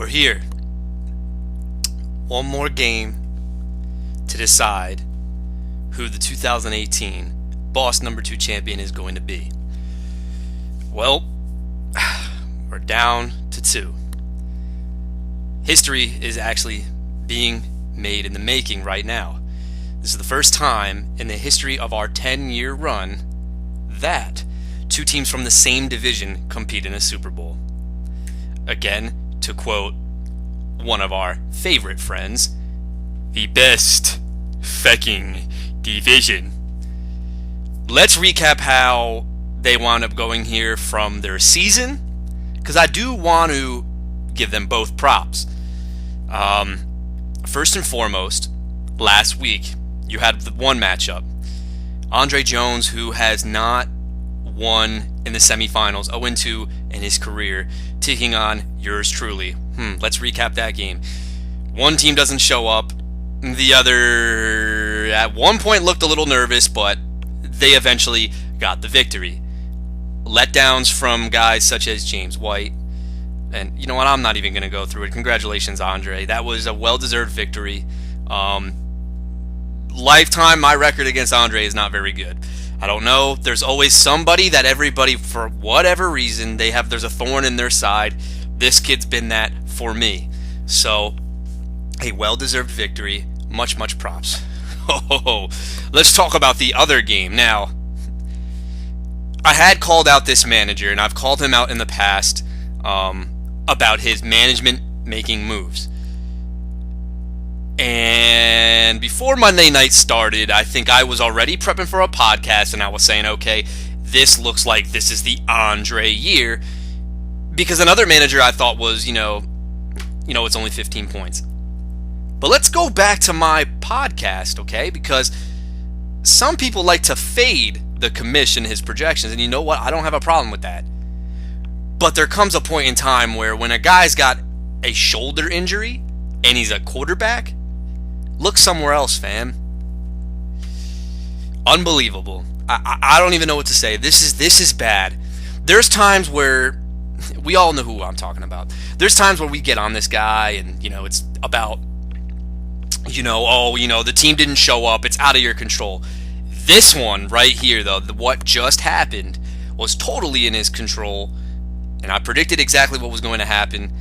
We're here. One more game to decide who the 2018 Boss number 2 champion is going to be. Well, we're down to 2. History is actually being made in the making right now. This is the first time in the history of our 10-year run that 2 teams from the same division compete in a Super Bowl. Again, to quote one of our favorite friends, the best fucking division. Let's recap how they wound up going here from their season, because I do want to give them both props. First and foremost, last week you had the one matchup. Andre Jones, who has not won in the semifinals, 0-2 in his career, taking on yours truly. Let's recap that game. One team doesn't show up. The other, at one point, looked a little nervous, but they eventually got the victory. Letdowns from guys such as James White. And you know what? I'm not even going to go through it. Congratulations, Andre. That was a well-deserved victory. Lifetime, my record against Andre is not very good. I don't know. There's always somebody that everybody, for whatever reason, there's a thorn in their side. This kid's been that for me. So, a well-deserved victory. Much, much props. Let's talk about the other game. Now, I had called out this manager, and I've called him out in the past about his management making moves. And before Monday night started, I think I was already prepping for a podcast, and I was saying, okay, this looks like this is the Andre year, because another manager I thought was, it's only 15 points. But let's go back to my podcast, okay? Because some people like to fade the commission, his projections, and you know what? I don't have a problem with that. But there comes a point in time where when a guy's got a shoulder injury and he's a quarterback, look somewhere else, fam. Unbelievable. I don't even know what to say. This is bad. There's times where we all know who I'm talking about. There's times where we get on this guy and, it's about, the team didn't show up. It's out of your control. This one right here, though, what just happened was totally in his control, and I predicted exactly what was going to happen.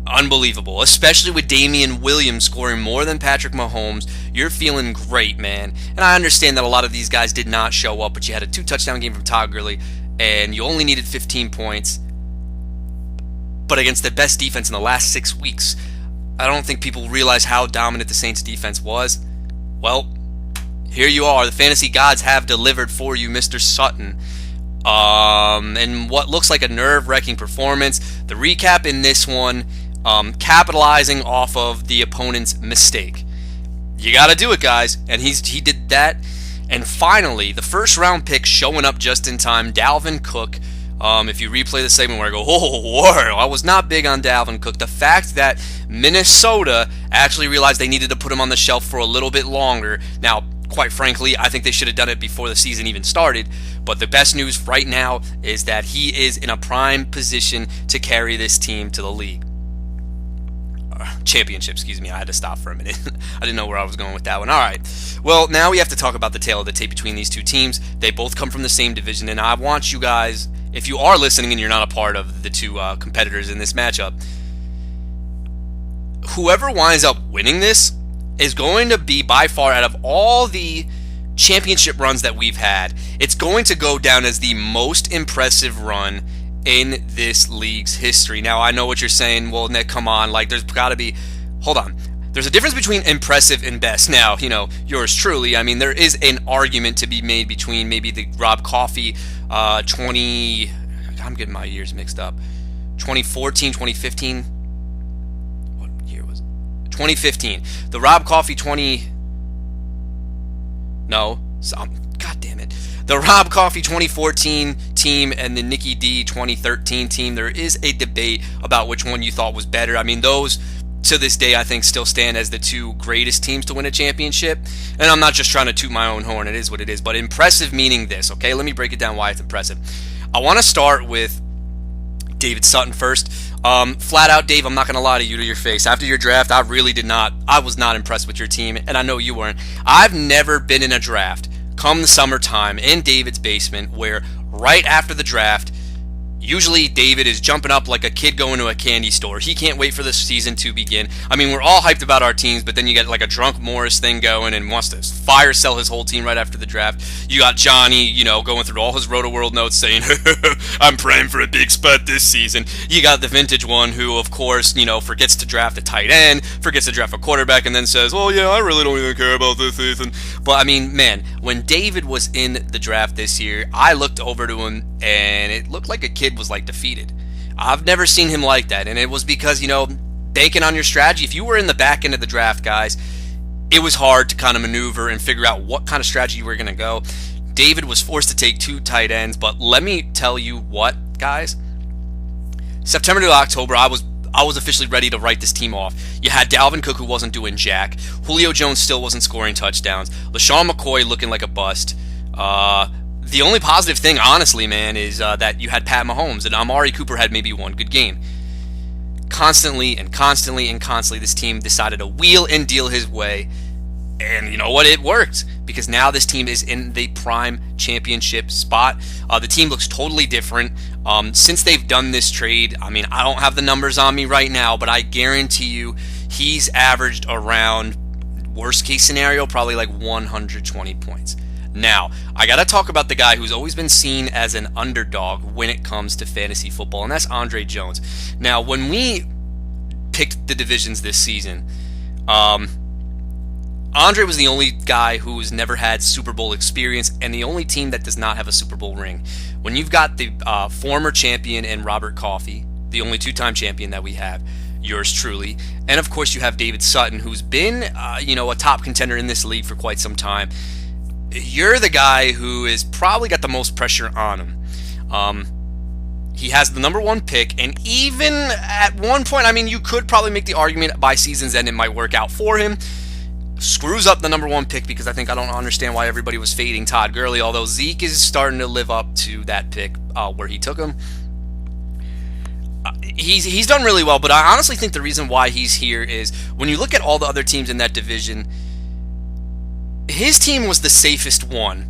Unbelievable, especially with Damian Williams scoring more than Patrick Mahomes. You're feeling great, man. And I understand that a lot of these guys did not show up, but you had a 2-touchdown game from Todd Gurley, and you only needed 15 points. But against the best defense in the last 6 weeks, I don't think people realize how dominant the Saints defense was. Well, here you are. The fantasy gods have delivered for you, Mr. Sutton. And what looks like a nerve-wracking performance. The recap in this one, capitalizing off of the opponent's mistake. You got to do it, guys. And he did that. And finally, the first-round pick showing up just in time, Dalvin Cook. If you replay the segment where I go, I was not big on Dalvin Cook. The fact that Minnesota actually realized they needed to put him on the shelf for a little bit longer. Now, quite frankly, I think they should have done it before the season even started. But the best news right now is that he is in a prime position to carry this team to the league. Championship, excuse me. I had to stop for a minute. I didn't know where I was going with that one. All right. Well, now we have to talk about the tale of the tape between these 2 teams. They both come from the same division, and I want you guys, if you are listening and you're not a part of the 2 competitors in this matchup, whoever winds up winning this is going to be, by far, out of all the championship runs that we've had, it's going to go down as the most impressive run in this league's history. Now, I know what you're saying. Well, Nick, come on. There's got to be... Hold on. There's a difference between impressive and best. Now, yours truly, there is an argument to be made between maybe the Rob Coffey 20... I'm getting my years mixed up. 2014, 2015... What year was it? 2015. The Rob Coffey God damn it. The Rob Coffey 2014 team and the Nicky D 2013 team, there is a debate about which one you thought was better. Those, to this day, I think still stand as the 2 greatest teams to win a championship. And I'm not just trying to toot my own horn. It is what it is. But impressive meaning this, okay? Let me break it down why it's impressive. I want to start with David Sutton first. Flat out, Dave, I'm not going to lie to you to your face. After your draft, I was not impressed with your team, and I know you weren't. I've never been in a draft, come the summertime, in David's basement, where right after the draft, usually David is jumping up like a kid going to a candy store. He can't wait for the season to begin. I mean, we're all hyped about our teams, but then you get like a drunk Morris thing going and wants to fire sell his whole team right after the draft. You got Johnny, going through all his Roto World notes saying, I'm praying for a big spot this season. You got the vintage one who, of course, forgets to draft a tight end, forgets to draft a quarterback, and then says, well, yeah, I really don't even care about this season. But, I mean, man, when David was in the draft this year, I looked over to him, and it looked like a kid was like defeated. I've never seen him like that, and it was because banking on your strategy. If you were in the back end of the draft, guys, it was hard to kind of maneuver and figure out what kind of strategy you were going to go. David was forced to take 2 tight ends, but let me tell you what, guys. September to October, I was officially ready to write this team off. You had Dalvin Cook, who wasn't doing jack. Julio Jones still wasn't scoring touchdowns. LaShawn McCoy looking like a bust. The only positive thing, honestly, man, is that you had Pat Mahomes, and Amari Cooper had maybe one good game. Constantly, this team decided to wheel and deal his way, and you know what? It worked, because now this team is in the prime championship spot. The team looks totally different. Since they've done this trade, I mean, I don't have the numbers on me right now, but I guarantee you he's averaged around, worst case scenario, probably like 120 points. Now, I got to talk about the guy who's always been seen as an underdog when it comes to fantasy football, and that's Andre Jones. Now, when we picked the divisions this season, Andre was the only guy who's never had Super Bowl experience and the only team that does not have a Super Bowl ring. When you've got the former champion in Robert Coffey, the only 2-time champion that we have, yours truly, and of course you have David Sutton, who's been a top contender in this league for quite some time. You're the guy who is probably got the most pressure on him. He has the number 1 pick, and even at one point, I mean, you could probably make the argument by season's end it might work out for him. Screws up the number 1 pick because I don't understand why everybody was fading Todd Gurley, although Zeke is starting to live up to that pick where he took him. He's done really well, but I honestly think the reason why he's here is when you look at all the other teams in that division, his team was the safest one.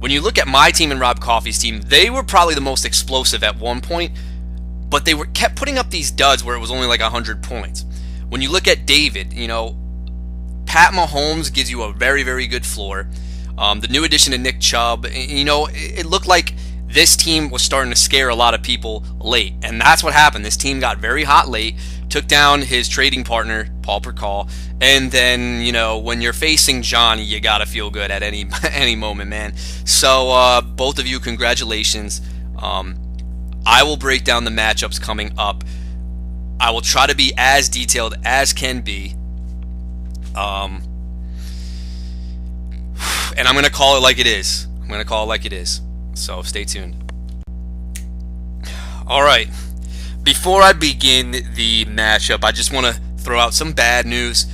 When you look at my team and Rob Coffey's team, they were probably the most explosive at one point, but they kept putting up these duds where it was only like 100 points. When you look at David, Pat Mahomes gives you a very, very good floor. The new addition to Nick Chubb, it looked like this team was starting to scare a lot of people late, and that's what happened. This team got very hot late, took down his trading partner, Paul Percall, and then, when you're facing Johnny, you got to feel good at any moment, man. So, both of you, congratulations. I will break down the matchups coming up. I will try to be as detailed as can be. And I'm going to call it like it is. So, stay tuned. All right. Before I begin the matchup, I just want to throw out some bad news.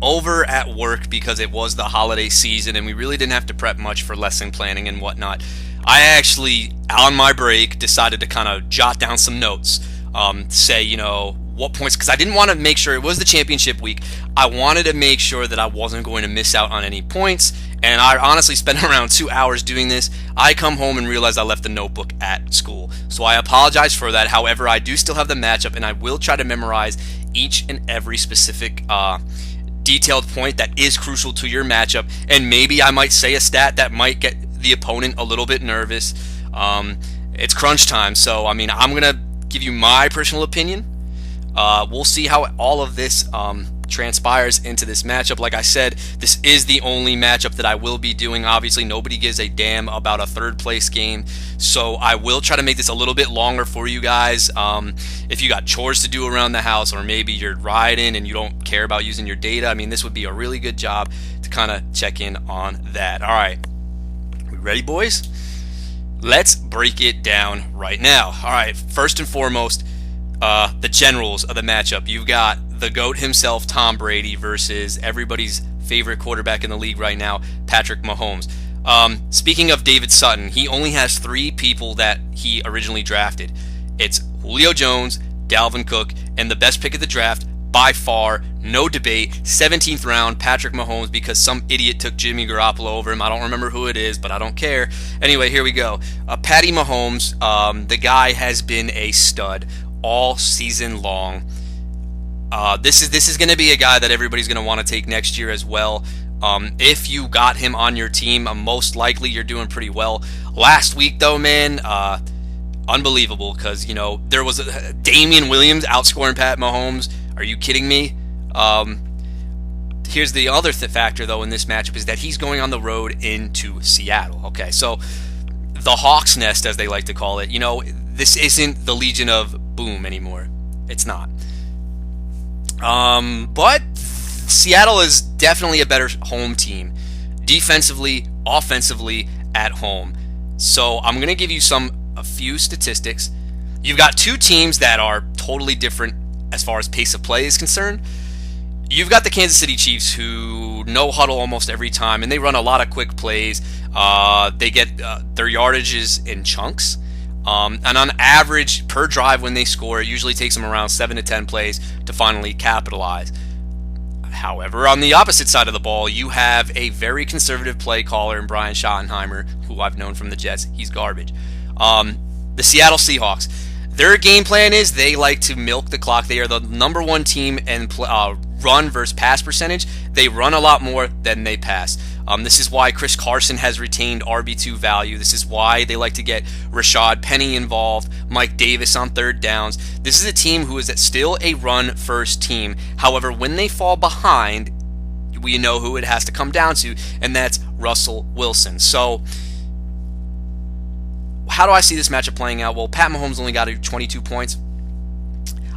Over at work, because it was the holiday season and we really didn't have to prep much for lesson planning and whatnot, I actually, on my break, decided to kind of jot down some notes, say, what points, because I didn't want to make sure it was the championship week. I wanted to make sure that I wasn't going to miss out on any points, and I honestly spent around 2 hours doing this. I come home and realized I left the notebook at school, so I apologize for that. However, I do still have the matchup, and I will try to memorize each and every specific detailed point that is crucial to your matchup, and maybe I might say a stat that might get the opponent a little bit nervous. It's crunch time, so I'm going to give you my personal opinion. We'll see how all of this transpires into this matchup. Like I said, this is the only matchup that I will be doing. Obviously, nobody gives a damn about a third place game, so I will try to make this a little bit longer for you guys. If you got chores to do around the house, or maybe you're riding and you don't care about using your data, this would be a really good job to kind of check in on that. All right, we ready, boys? Let's break it down right now. All right, first and foremost, the generals of the matchup. You've got the GOAT himself, Tom Brady, versus everybody's favorite quarterback in the league right now, Patrick Mahomes. Speaking of David Sutton, he only has 3 people that he originally drafted. It's Julio Jones, Dalvin Cook, and the best pick of the draft by far, no debate, 17th round, Patrick Mahomes, because some idiot took Jimmy Garoppolo over him. I don't remember who it is, but I don't care. Anyway, here we go. Patty Mahomes, the guy has been a stud all season long. This is going to be a guy that everybody's going to want to take next year as well. If you got him on your team, most likely you're doing pretty well. Last week, though, man, unbelievable, because, there was Damian Williams outscoring Pat Mahomes. Are you kidding me? Here's the other factor, though, in this matchup is that he's going on the road into Seattle. Okay, so the Hawks Nest, as they like to call it, this isn't the Legion of Boom anymore. It's not. But Seattle is definitely a better home team, defensively, offensively, at home. So I'm going to give you a few statistics. You've got two teams that are totally different as far as pace of play is concerned. You've got the Kansas City Chiefs, who no huddle almost every time, and they run a lot of quick plays. They get their yardages in chunks. And on average, per drive when they score, it usually takes them around 7 to 10 plays to finally capitalize. However, on the opposite side of the ball, you have a very conservative play caller in Brian Schottenheimer, who I've known from the Jets. He's garbage. The Seattle Seahawks, their game plan is they like to milk the clock. They are the number one team in run versus pass percentage. They run a lot more than they pass. This is why Chris Carson has retained RB2 value. This is why they like to get Rashad Penny involved, Mike Davis on third downs. This is a team who is still a run-first team. However, when they fall behind, we know who it has to come down to, and that's Russell Wilson. So, how do I see this matchup playing out? Well, Pat Mahomes only got 22 points.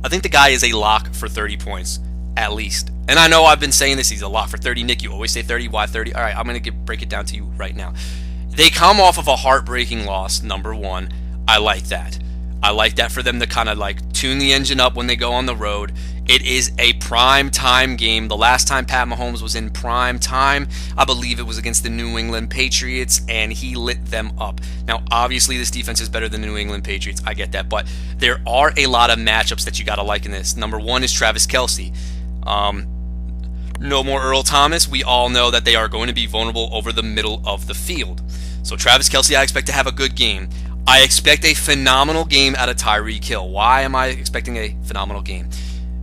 I think the guy is a lock for 30 points, at least. And I know I've been saying this, he's a lock for 30. Nick, you always say 30. Why 30? All right, I'm going to break it down to you right now. They come off of a heartbreaking loss, number one. I like that. I like that for them to kind of tune the engine up when they go on the road. It is a prime time game. The last time Pat Mahomes was in prime time, I believe it was against the New England Patriots, and he lit them up. Now, obviously, this defense is better than the New England Patriots. I get that, but there are a lot of matchups that you got to like in this. Number one is Travis Kelce. No more Earl Thomas. We all know that they are going to be vulnerable over the middle of the field. So Travis Kelce, I expect to have a good game. I expect a phenomenal game out of Tyreek Hill. Why am I expecting a phenomenal game?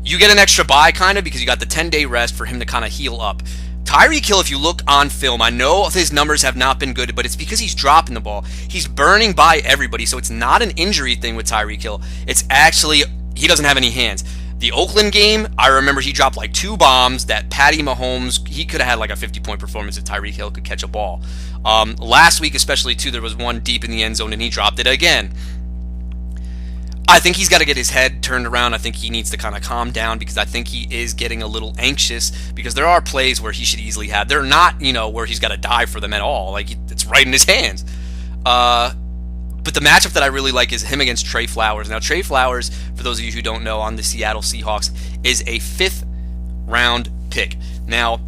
You get an extra bye, kind of, because you got the 10-day rest for him to kind of heal up. Tyreek Hill, if you look on film, I know his numbers have not been good, but it's because he's dropping the ball. He's burning by everybody, so it's not an injury thing with Tyreek Hill. It's actually, he doesn't have any hands. The Oakland game, I remember he dropped 2 bombs that Patty Mahomes, he could have had a 50-point performance if Tyreek Hill could catch a ball. Last week especially, too, there was one deep in the end zone and he dropped it again. I think he's got to get his head turned around. I think he needs to kind of calm down, because I think he is getting a little anxious, because there are plays where he should easily have. They're not, where he's got to dive for them at all. It's right in his hands. But the matchup that I really like is him against Trey Flowers. Now, Trey Flowers, for those of you who don't know, on the Seattle Seahawks, is a 5th-round pick. Now,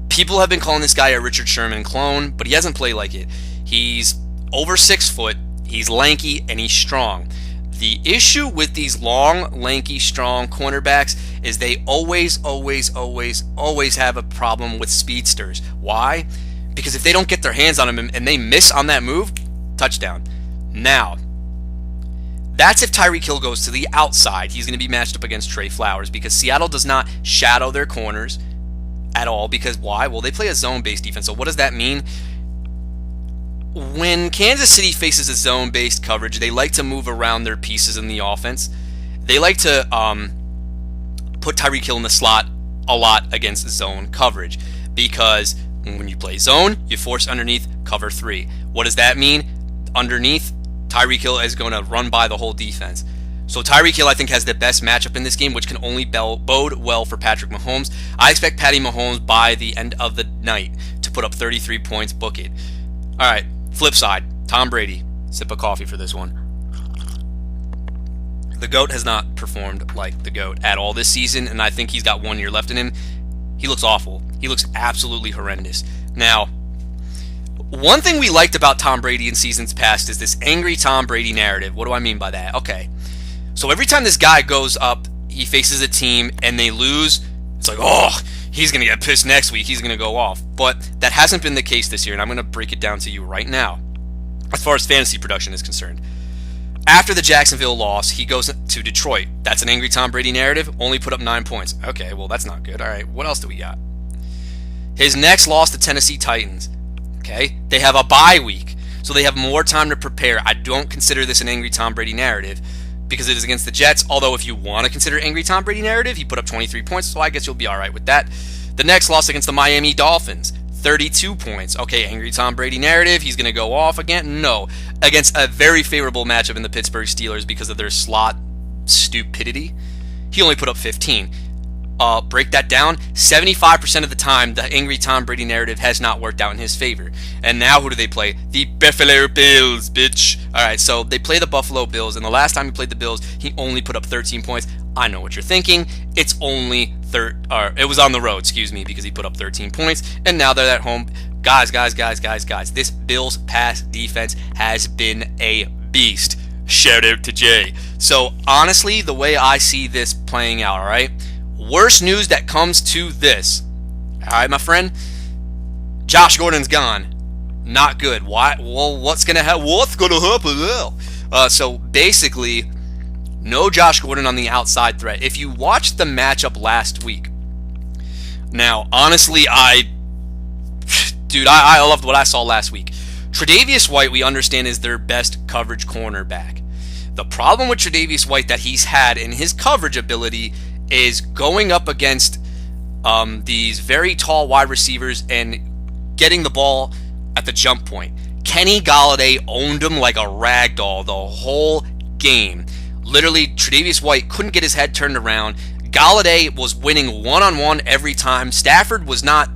people have been calling this guy a Richard Sherman clone, but he hasn't played like it. He's over 6 foot, he's lanky, and he's strong. The issue with these long, lanky, strong cornerbacks is they always have a problem with speedsters. Why? Because if they don't get their hands on him and they miss on that move, touchdown. Now, that's if Tyreek Hill goes to the outside. He's going to be matched up against Trey Flowers, because Seattle does not shadow their corners at all. Because why? Well, they play a zone-based defense. So what does that mean? When Kansas City faces a zone-based coverage, they like to move around their pieces in the offense. They like to put Tyreek Hill in the slot a lot against zone coverage, because when you play zone, you force underneath cover 3. What does that mean? Underneath, Tyreek Hill is going to run by the whole defense. So Tyreek Hill, I think, has the best matchup in this game, which can only bode well for Patrick Mahomes. I expect Patty Mahomes by the end of the night to put up 33 points. Book it. All right, flip side, Tom Brady. Sip of coffee for this one. The GOAT has not performed like the GOAT at all this season, and I think he's got 1 year left in him. He looks awful. He looks absolutely horrendous. Now, One thing we liked about Tom Brady in seasons past is this angry Tom Brady narrative. What do I mean by that? Okay. So every time this guy goes up, he faces a team and they lose, it's like, oh, he's going to get pissed next week. He's going to go off. But that hasn't been the case this year, and I'm going to break it down to you right now as far as fantasy production is concerned. After the Jacksonville loss, he goes to Detroit. That's an angry Tom Brady narrative. Only put up 9 points. Okay, well, that's not good. All right, what else do we got? His next loss to Tennessee Titans. Okay, they have a bye week, so they have more time to prepare. I don't consider this an angry Tom Brady narrative because it is against the Jets, although if you want to consider angry Tom Brady narrative, he put up 23 points, so I guess you'll be all right with that. The next loss against the Miami Dolphins, 32 points. Okay, angry Tom Brady narrative, he's going to go off again? No. Against a very favorable matchup in the Pittsburgh Steelers because of their slot stupidity, he only put up 15. Break that down, 75% of the time, the angry Tom Brady narrative has not worked out in his favor. And now who do they play? The Buffalo Bills, bitch. Alright, so they play the Buffalo Bills, and the last time he played the Bills, he only put up 13 points. I know what you're thinking. It's only it was on the road, because he put up 13 points, and now they're at home. Guys, this Bills pass defense has been a beast. Shout out to Jay. So, honestly, the way I see this playing out, alright? Worst news that comes to this. Alright, my friend? Josh Gordon's gone. Not good. Why? Well, what's going to happen? So, basically, no Josh Gordon on the outside threat. If you watched the matchup last week, now, honestly, I loved what I saw last week. Tre'Davious White, we understand, is their best coverage cornerback. The problem with Tre'Davious White that he's had in his coverage ability is going up against these very tall wide receivers and getting the ball at the jump point. Kenny Golladay owned him like a rag doll the whole game. Literally, Tre'Davious White couldn't get his head turned around. Golladay was winning one-on-one every time. Stafford was not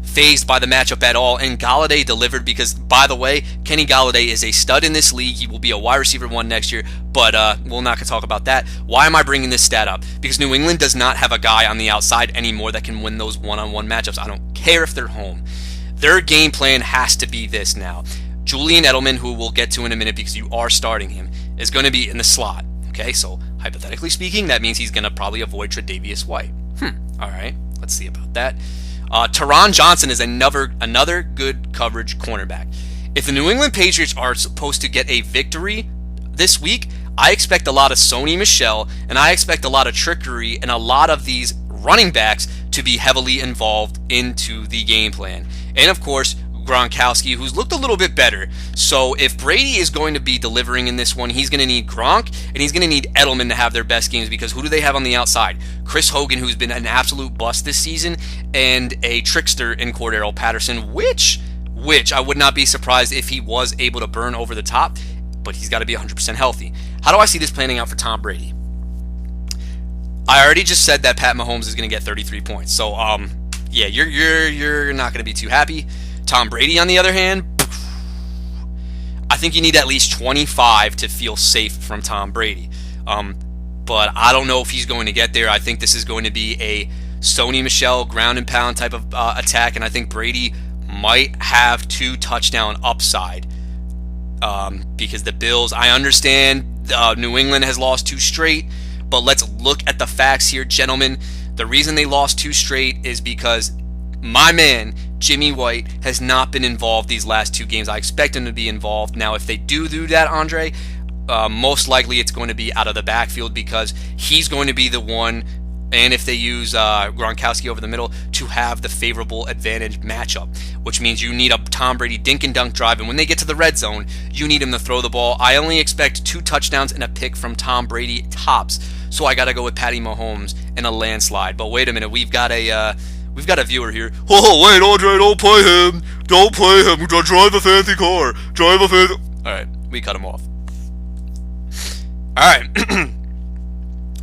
fazed by the matchup at all, and Golladay delivered because, by the way, Kenny Golladay is a stud in this league. He will be a wide receiver 1 next year, but we're not going to talk about that. Why am I bringing this stat up? Because New England does not have a guy on the outside anymore that can win those one-on-one matchups. I don't care if they're home. Their game plan has to be this now. Julian Edelman, who we'll get to in a minute because you are starting him, is going to be in the slot. Okay, so hypothetically speaking, that means he's going to probably avoid Tre'Davious White. All right, let's see about that. Taron Johnson is another good coverage cornerback. If the New England Patriots are supposed to get a victory this week, I expect a lot of Sony Michel, and I expect a lot of trickery and a lot of these running backs to be heavily involved into the game plan. And of course, Gronkowski, who's looked a little bit better. So if Brady is going to be delivering in this one, he's going to need Gronk, and he's going to need Edelman to have their best games, because who do they have on the outside? Chris Hogan, who's been an absolute bust this season, and a trickster in Cordarrelle Patterson, which I would not be surprised if he was able to burn over the top, but he's got to be 100% healthy. How do I see this planning out for Tom Brady? I already just said that Pat Mahomes is going to get 33 points. So, yeah, you're not going to be too happy. Tom Brady, on the other hand, I think you need at least 25 to feel safe from Tom Brady. But I don't know if he's going to get there. I think this is going to be a Sony Michel ground and pound type of attack, and I think Brady might have 2 touchdown upside. Because the Bills, I understand New England has lost 2 straight, but let's look at the facts here, gentlemen. The reason they lost 2 straight is because my man, Jimmy White, has not been involved these last 2 games. I expect him to be involved. Now, if they do that, Andre, most likely it's going to be out of the backfield because he's going to be the one, and if they use Gronkowski over the middle, to have the favorable advantage matchup, which means you need a Tom Brady dink and dunk drive, and when they get to the red zone, you need him to throw the ball. I only expect 2 touchdowns and a pick from Tom Brady tops, so I got to go with Patty Mahomes in a landslide. But wait a minute, we've got a viewer here. Oh, wait, Andre, don't play him. Don't play him. Drive a fancy car. All right, we cut him off. All right.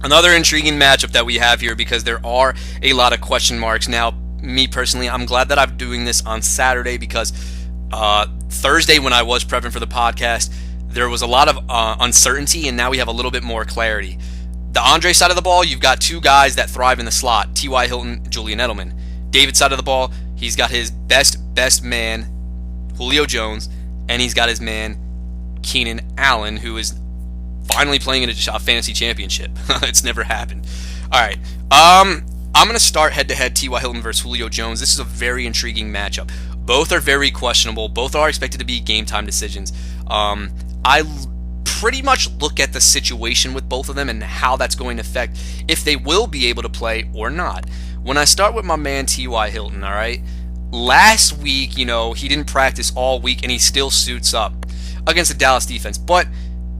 Another intriguing matchup that we have here because there are a lot of question marks. Now, me personally, I'm glad that I'm doing this on Saturday because Thursday when I was prepping for the podcast, there was a lot of uncertainty, and now we have a little bit more clarity. The Andre side of the ball, you've got 2 guys that thrive in the slot, T.Y. Hilton, Julian Edelman. David's side of the ball, he's got his best man, Julio Jones, and he's got his man Keenan Allen, who is finally playing in a fantasy championship. It's never happened. All right. I'm going to start head-to-head T.Y. Hilton versus Julio Jones. This is a very intriguing matchup. Both are very questionable. Both are expected to be game-time decisions. I pretty much look at the situation with both of them and how that's going to affect if they will be able to play or not. When I start with my man T.Y. Hilton, all right, last week, he didn't practice all week and he still suits up against the Dallas defense, but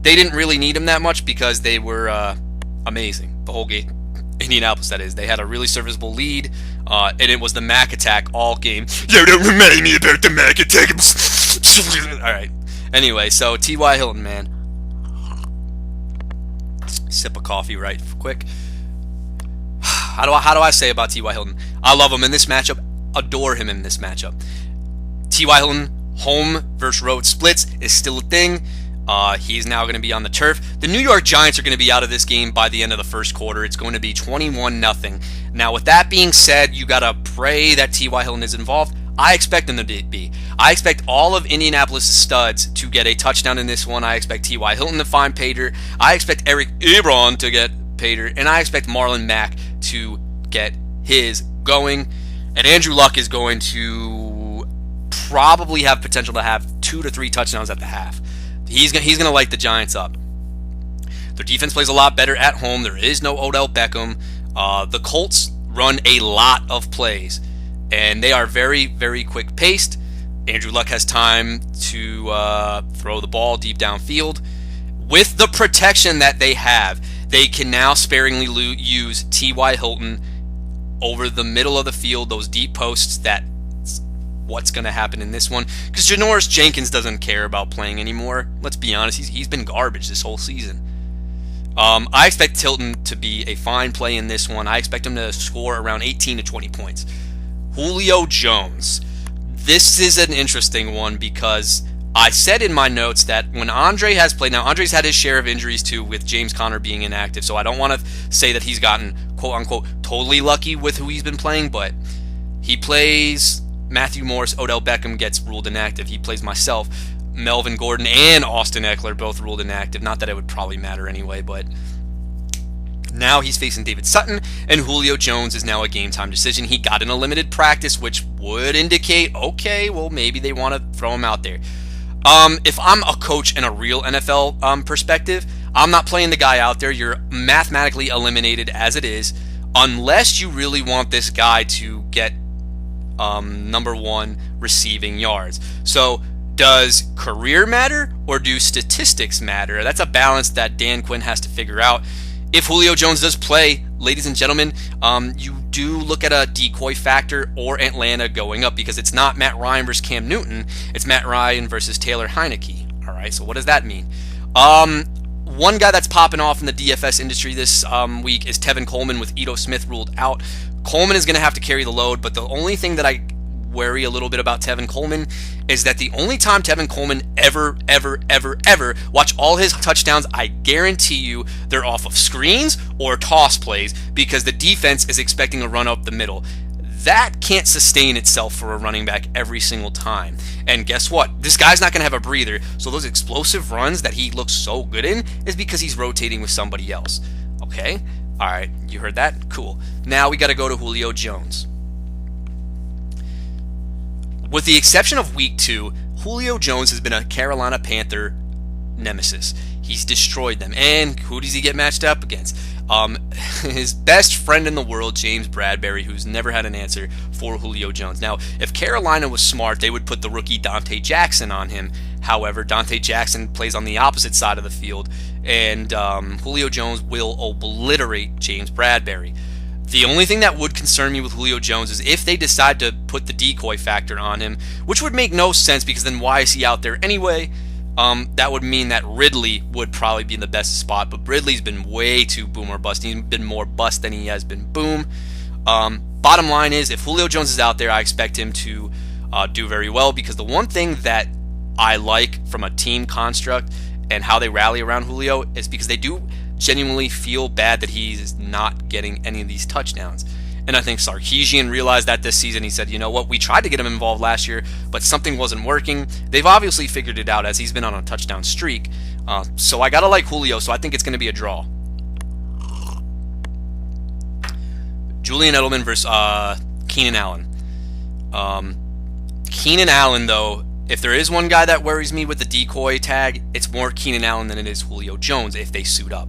they didn't really need him that much because they were amazing the whole game. Indianapolis, that is. They had a really serviceable lead, and it was the Mac attack all game. Yo, don't remind me about the Mac attack. All right. Anyway, so T.Y. Hilton, man. Sip of coffee right quick. How do I say about T.Y. Hilton? I love him in this matchup. Adore him in this matchup. T.Y. Hilton, home versus road splits is still a thing. He's now going to be on the turf. The New York Giants are going to be out of this game by the end of the first quarter. It's going to be 21-0. Now, with that being said, you got to pray that T.Y. Hilton is involved. I expect him to be. I expect all of Indianapolis' studs to get a touchdown in this one. I expect T.Y. Hilton to find Pater. I expect Eric Ebron to get Pater. And I expect Marlon Mack to get his going. And Andrew Luck is going to probably have potential to have 2 to 3 touchdowns at the half. He's going to light the Giants up. Their defense plays a lot better at home. There is no Odell Beckham. The Colts run a lot of plays, and they are very, very quick-paced. Andrew Luck has time to throw the ball deep downfield. With the protection that they have, they can now sparingly use T.Y. Hilton over the middle of the field, those deep posts. What's going to happen in this one, because Janoris Jenkins doesn't care about playing anymore. Let's be honest, he's been garbage this whole season. I expect Hilton to be a fine play in this one. I expect him to score around 18 to 20 points. Julio Jones. This is an interesting one because I said in my notes that when Andre has played, now Andre's had his share of injuries too with James Conner being inactive, so I don't want to say that he's gotten quote-unquote totally lucky with who he's been playing, but he plays Matthew Morris, Odell Beckham gets ruled inactive. He plays myself, Melvin Gordon, and Austin Eckler both ruled inactive. Not that it would probably matter anyway, but now he's facing David Sutton, and Julio Jones is now a game-time decision. He got in a limited practice, which would indicate, okay, well, maybe they want to throw him out there. If I'm a coach in a real NFL perspective, I'm not playing the guy out there. You're mathematically eliminated as it is, unless you really want this guy to get number one receiving yards. So does career matter or do statistics matter? That's a balance that Dan Quinn has to figure out. If Julio Jones does play, ladies and gentlemen, you do look at a decoy factor or Atlanta going up, because it's not Matt Ryan versus Cam Newton. It's Matt Ryan versus Taylor Heineke. All right, so what does that mean? One guy that's popping off in the DFS industry this week is Tevin Coleman with Ito Smith ruled out. Coleman is going to have to carry the load, but the only thing that I worry a little bit about Tevin Coleman is that the only time Tevin Coleman ever watch all his touchdowns, I guarantee you they're off of screens or toss plays, because the defense is expecting a run up the middle. That can't sustain itself for a running back every single time. And guess what? This guy's not going to have a breather, so those explosive runs that he looks so good in is because he's rotating with somebody else. Okay? All right, you heard that? Cool. Now we got to go to Julio Jones. With the exception of week 2, Julio Jones has been a Carolina Panther nemesis. He's destroyed them. And who does he get matched up against? His best friend in the world, James Bradberry, who's never had an answer for Julio Jones. Now, if Carolina was smart, they would put the rookie Dante Jackson on him. However, Dante Jackson plays on the opposite side of the field, and Julio Jones will obliterate James Bradberry. The only thing that would concern me with Julio Jones is if they decide to put the decoy factor on him, which would make no sense, because then why is he out there anyway? That would mean that Ridley would probably be in the best spot, but Ridley's been way too boom or bust. He's been more bust than he has been boom. Bottom line is, if Julio Jones is out there, I expect him to do very well, because the one thing that I like from a team construct and how they rally around Julio is because they do genuinely feel bad that he's not getting any of these touchdowns. And I think Sarkisian realized that this season. He said, you know what, we tried to get him involved last year, but something wasn't working. They've obviously figured it out as he's been on a touchdown streak. So I got to like Julio, so I think it's going to be a draw. Julian Edelman versus Keenan Allen. Keenan Allen, though, if there is one guy that worries me with the decoy tag, it's more Keenan Allen than it is Julio Jones if they suit up.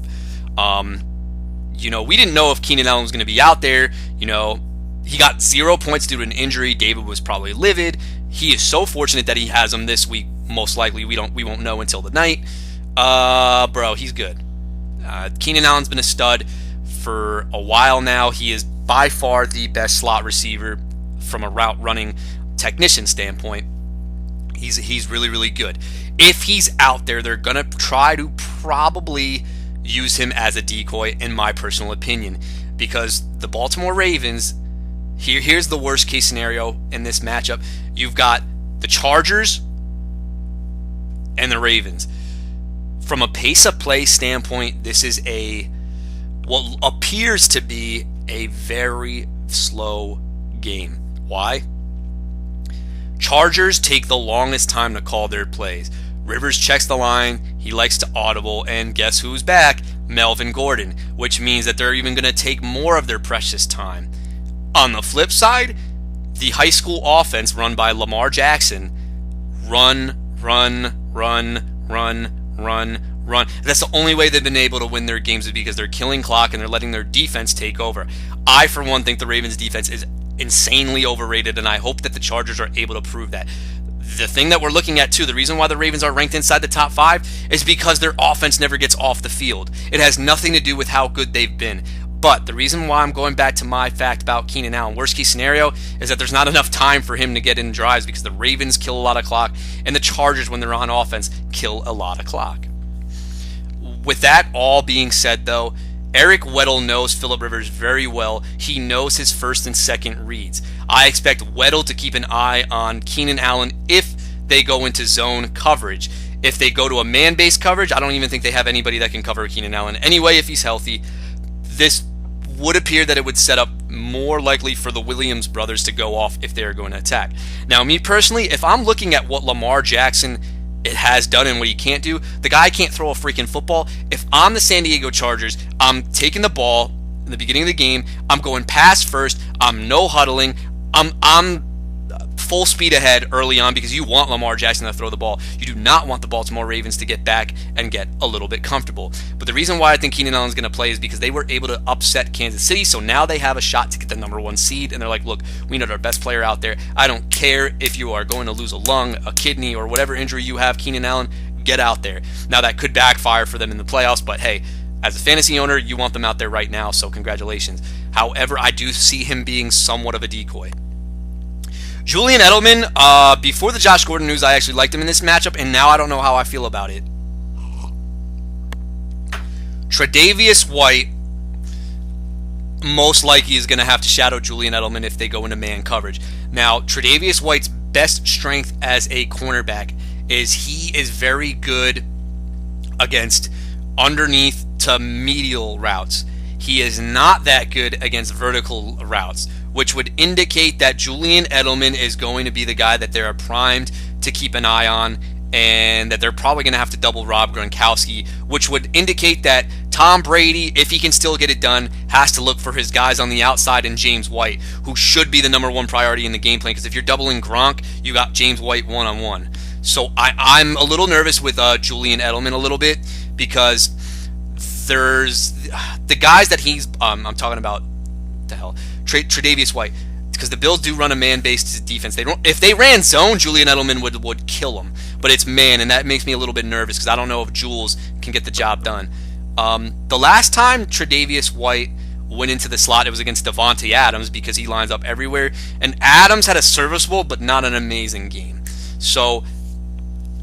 We didn't know if Keenan Allen was going to be out there. He got 0 points due to an injury. David was probably livid. He is so fortunate that he has him this week. Most likely, we won't know until the night. Bro, he's good. Keenan Allen's been a stud for a while now. He is by far the best slot receiver from a route running technician standpoint. He's really, really good. If he's out there, they're going to try to probably use him as a decoy, in my personal opinion, because the Baltimore Ravens, here's the worst case scenario in this matchup. You've got the Chargers and the Ravens. From a pace of play standpoint, this is what appears to be a very slow game. Why? Chargers take the longest time to call their plays. Rivers checks the line, he likes to audible, and guess who's back? Melvin Gordon, which means that they're even going to take more of their precious time. On the flip side, the high school offense run by Lamar Jackson, run. That's the only way they've been able to win their games, is because they're killing clock and they're letting their defense take over. I, for one, think the Ravens' defense is insanely overrated, and I hope that the Chargers are able to prove that. The thing that we're looking at, too, the reason why the Ravens are ranked inside the top 5 is because their offense never gets off the field. It has nothing to do with how good they've been. But the reason why I'm going back to my fact about Keenan Allen, worst case scenario, is that there's not enough time for him to get in drives because the Ravens kill a lot of clock, and the Chargers, when they're on offense, kill a lot of clock. With that all being said, though, Eric Weddle knows Phillip Rivers very well. He knows his first and second reads. I expect Weddle to keep an eye on Keenan Allen if they go into zone coverage. If they go to a man-based coverage, I don't even think they have anybody that can cover Keenan Allen anyway if he's healthy. This would appear that it would set up more likely for the Williams brothers to go off if they're going to attack. Now, me personally, if I'm looking at what Lamar Jackson has done and what he can't do, the guy can't throw a freaking football. If I'm the San Diego Chargers, I'm taking the ball in the beginning of the game, I'm going pass first, I'm no huddling, I'm full speed ahead early on because you want Lamar Jackson to throw the ball. You do not want the Baltimore Ravens to get back and get a little bit comfortable. But the reason why I think Keenan Allen's going to play is because they were able to upset Kansas City, so now they have a shot to get the number 1 seed, and they're like, look, we know our best player out there. I don't care if you are going to lose a lung, a kidney, or whatever injury you have, Keenan Allen, get out there. Now, that could backfire for them in the playoffs, but hey, as a fantasy owner, you want them out there right now, so congratulations. However, I do see him being somewhat of a decoy. Julian Edelman, before the Josh Gordon news, I actually liked him in this matchup, and now I don't know how I feel about it. Tre'Davious White most likely is going to have to shadow Julian Edelman if they go into man coverage. Now, Tre'Davious White's best strength as a cornerback is he is very good against underneath to medial routes. He is not that good against vertical routes, which would indicate that Julian Edelman is going to be the guy that they're primed to keep an eye on, and that they're probably going to have to double Rob Gronkowski, which would indicate that Tom Brady, if he can still get it done, has to look for his guys on the outside and James White, who should be the number 1 priority in the game plan, because if you're doubling Gronk, you got James White one-on-one. So I'm a little nervous with Julian Edelman a little bit, because there's the guys that he's I'm talking about, Tre'Davious White, because the Bills do run a man-based defense. They don't. If they ran zone, Julian Edelman would kill them. But it's man, and that makes me a little bit nervous because I don't know if Jules can get the job done. The last time Tre'Davious White went into the slot, it was against Devontae Adams because he lines up everywhere. And Adams had a serviceable but not an amazing game. So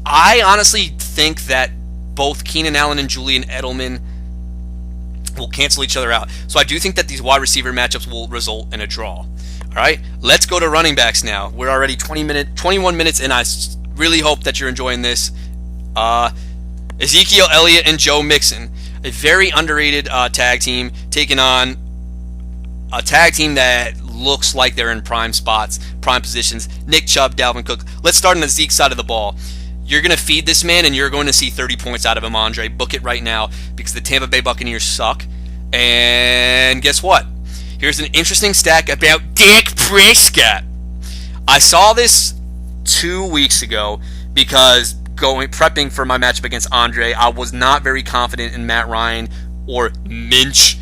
I honestly think that both Keenan Allen and Julian Edelman will cancel each other out. So I do think that these wide receiver matchups will result in a draw. All right, let's go to running backs now. We're already 21 minutes in. I really hope that you're enjoying this. Ezekiel Elliott and Joe Mixon, a very underrated tag team, taking on a tag team that looks like they're in prime spots, prime positions. Nick Chubb, Dalvin Cook. Let's start on the Zeke side of the ball. You're going to feed this man, and you're going to see 30 points out of him, Andre. Book it right now, because the Tampa Bay Buccaneers suck. And guess what? Here's an interesting stat about Dak Prescott. I saw this 2 weeks ago because prepping for my matchup against Andre, I was not very confident in Matt Ryan or Minch,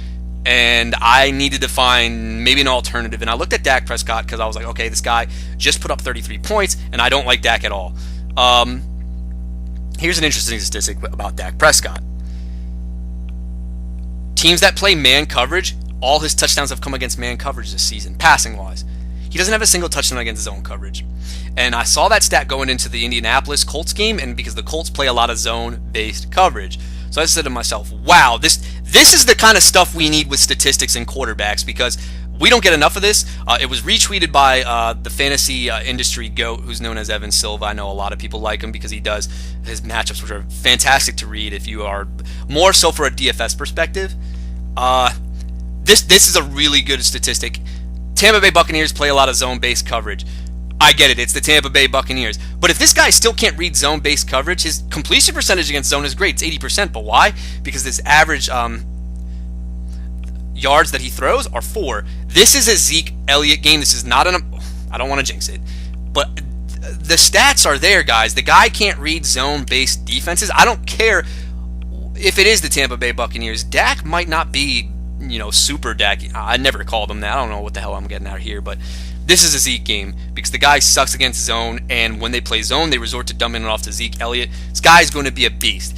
and I needed to find maybe an alternative. And I looked at Dak Prescott because I was like, okay, this guy just put up 33 points, and I don't like Dak at all. Here's an interesting statistic about Dak Prescott. Teams that play man coverage, all his touchdowns have come against man coverage this season, passing-wise. He doesn't have a single touchdown against zone coverage. And I saw that stat going into the Indianapolis Colts game, and because the Colts play a lot of zone-based coverage. So I said to myself, wow, this is the kind of stuff we need with statistics and quarterbacks, because we don't get enough of this. It was retweeted by the fantasy industry GOAT, who's known as Evan Silva. I know a lot of people like him because he does his matchups, which are fantastic to read if you are more so for a DFS perspective. This is a really good statistic. Tampa Bay Buccaneers play a lot of zone-based coverage. I get it, it's the Tampa Bay Buccaneers. But if this guy still can't read zone-based coverage, his completion percentage against zone is great. It's 80%. But why? Because this average yards that he throws are 4. This is a Zeke Elliott game. This is not I don't want to jinx it, but the stats are there, guys. The guy can't read zone-based defenses. I don't care if it is the Tampa Bay Buccaneers. Dak might not be, super Dak. I never called him that. I don't know what the hell I'm getting out here, but this is a Zeke game because the guy sucks against zone, and when they play zone, they resort to dumbing it off to Zeke Elliott. This guy's going to be a beast.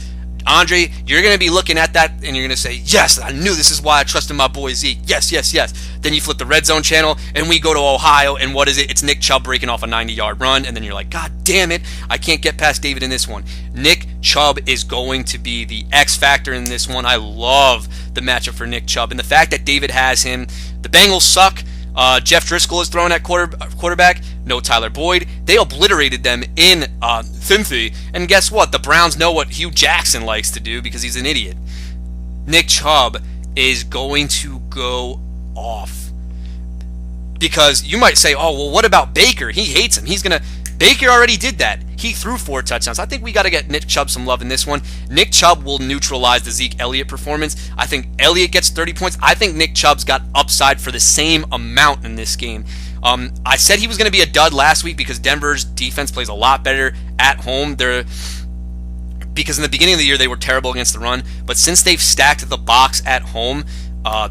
Andre, you're going to be looking at that, and you're going to say, yes, I knew this is why I trusted my boy Zeke. Yes, yes, yes. Then you flip the red zone channel, and we go to Ohio, and what is it? It's Nick Chubb breaking off a 90-yard run, and then you're like, God damn it, I can't get past David in this one. Nick Chubb is going to be the X factor in this one. I love the matchup for Nick Chubb, and the fact that David has him. The Bengals suck. Jeff Driscoll is throwing at quarterback. No Tyler Boyd. They obliterated them in Cincy. And guess what? The Browns know what Hugh Jackson likes to do because he's an idiot. Nick Chubb is going to go off. Because you might say, oh, well, what about Baker? He hates him. Baker already did that. He threw 4 touchdowns. I think we got to get Nick Chubb some love in this one. Nick Chubb will neutralize the Zeke Elliott performance. I think Elliott gets 30 points. I think Nick Chubb's got upside for the same amount in this game. I said he was going to be a dud last week because Denver's defense plays a lot better at home. Because in the beginning of the year they were terrible against the run, but since they've stacked the box at home,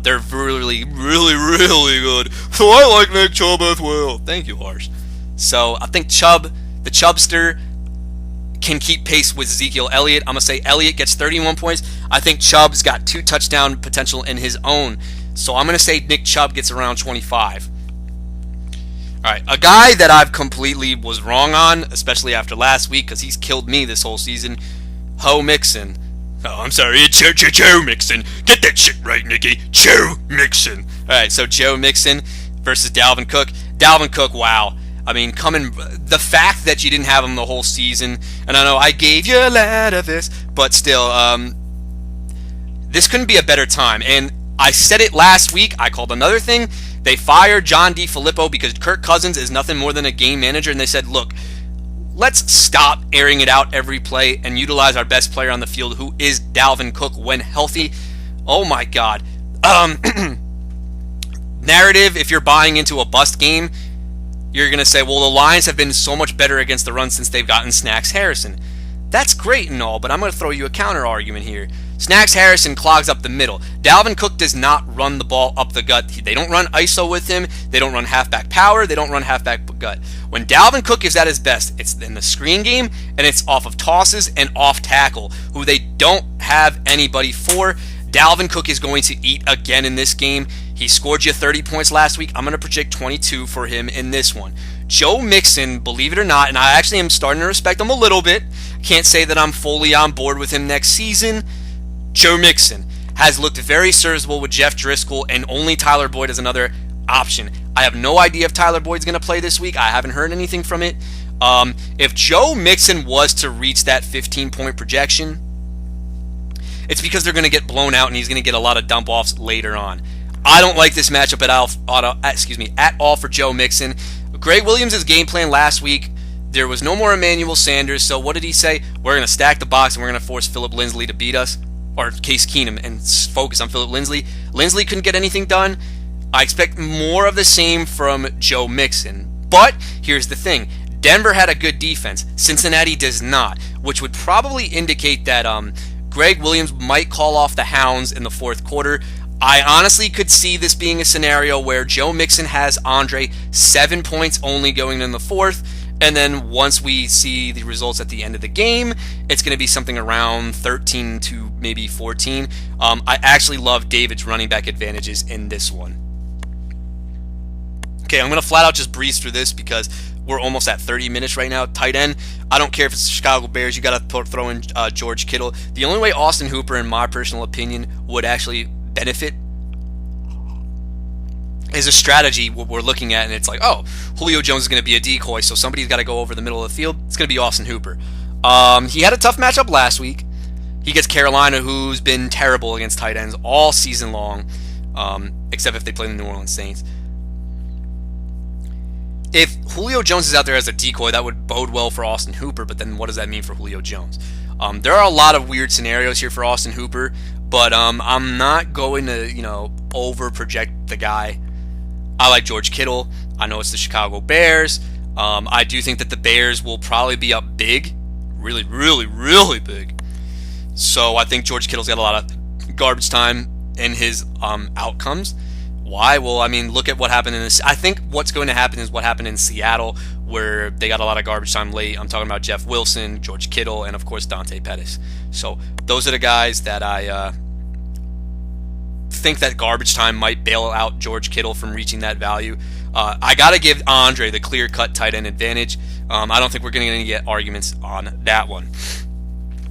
they're really, really, really good. So I like Nick Chubb as well. Thank you, Harsh. So I think the Chubbster, can keep pace with Ezekiel Elliott. I'm going to say Elliott gets 31 points. I think Chubb's got 2 touchdown potential in his own. So I'm going to say Nick Chubb gets around 25. All right, a guy that I've completely was wrong on, especially after last week, because he's killed me this whole season, Joe Mixon. Oh, I'm sorry, it's Joe Mixon. Get that shit right, Nicky. Joe Mixon. All right, so Joe Mixon versus Dalvin Cook. Dalvin Cook, wow. I mean, the fact that you didn't have him the whole season, and I know I gave you a lot of this, but still, this couldn't be a better time. And I said it last week. I called another thing. They fired John DeFilippo because Kirk Cousins is nothing more than a game manager, and they said, look, let's stop airing it out every play and utilize our best player on the field, who is Dalvin Cook when healthy. Oh my God. Narrative, if you're buying into a bust game, you're going to say, well, the Lions have been so much better against the run since they've gotten Snacks Harrison. That's great and all, but I'm going to throw you a counter argument here. Snacks Harrison clogs up the middle. Dalvin Cook does not run the ball up the gut. They don't run ISO with him. They don't run halfback power. They don't run halfback gut. When Dalvin Cook is at his best, it's in the screen game, and it's off of tosses and off tackle, who they don't have anybody for. Dalvin Cook is going to eat again in this game. He scored you 30 points last week. I'm going to project 22 for him in this one. Joe Mixon, believe it or not, and I actually am starting to respect him a little bit. Can't say that I'm fully on board with him next season. Joe Mixon has looked very serviceable with Jeff Driscoll, and only Tyler Boyd is another option. I have no idea if Tyler Boyd's going to play this week. I haven't heard anything from it. If Joe Mixon was to reach that 15-point projection, it's because they're going to get blown out, and he's going to get a lot of dump-offs later on. I don't like this matchup at all for Joe Mixon. Greg Williams' game plan last week, there was no more Emmanuel Sanders, so what did he say? We're going to stack the box and we're going to force Phillip Lindsay to beat us, or Case Keenum, and focus on Phillip Lindsay. Lindsay couldn't get anything done. I expect more of the same from Joe Mixon. But here's the thing. Denver had a good defense. Cincinnati does not, which would probably indicate that Greg Williams might call off the Hounds in the fourth quarter. I honestly could see this being a scenario where Joe Mixon has Andre 7 points only going in the fourth, and then once we see the results at the end of the game, it's going to be something around 13 to maybe 14. I actually love David's running back advantages in this one. Okay, I'm going to flat out just breeze through this because we're almost at 30 minutes right now. Tight end, I don't care if it's the Chicago Bears. You got to throw in George Kittle. The only way Austin Hooper, in my personal opinion, would actually benefit is a strategy what we're looking at, and it's like, oh, Julio Jones is going to be a decoy, so somebody's got to go over the middle of the field. It's going to be Austin Hooper. He had a tough matchup last week. He gets Carolina, who's been terrible against tight ends all season long, except if they play the New Orleans Saints. If Julio Jones is out there as a decoy, that would bode well for Austin Hooper, but then what does that mean for Julio Jones? There are a lot of weird scenarios here for Austin Hooper, but I'm not going to, over-project the guy. I like George Kittle. I know it's the Chicago Bears. I do think that the Bears will probably be up big, really, really, really big. So I think George Kittle's got a lot of garbage time in his outcomes. Why? Well, I mean, look at what happened in this. I think what's going to happen is what happened in Seattle, where they got a lot of garbage time late. I'm talking about Jeff Wilson, George Kittle, and of course Dante Pettis. So those are the guys that I think that garbage time might bail out George Kittle from reaching that value. I got to give Andre the clear-cut tight end advantage. I don't think we're going to get arguments on that one.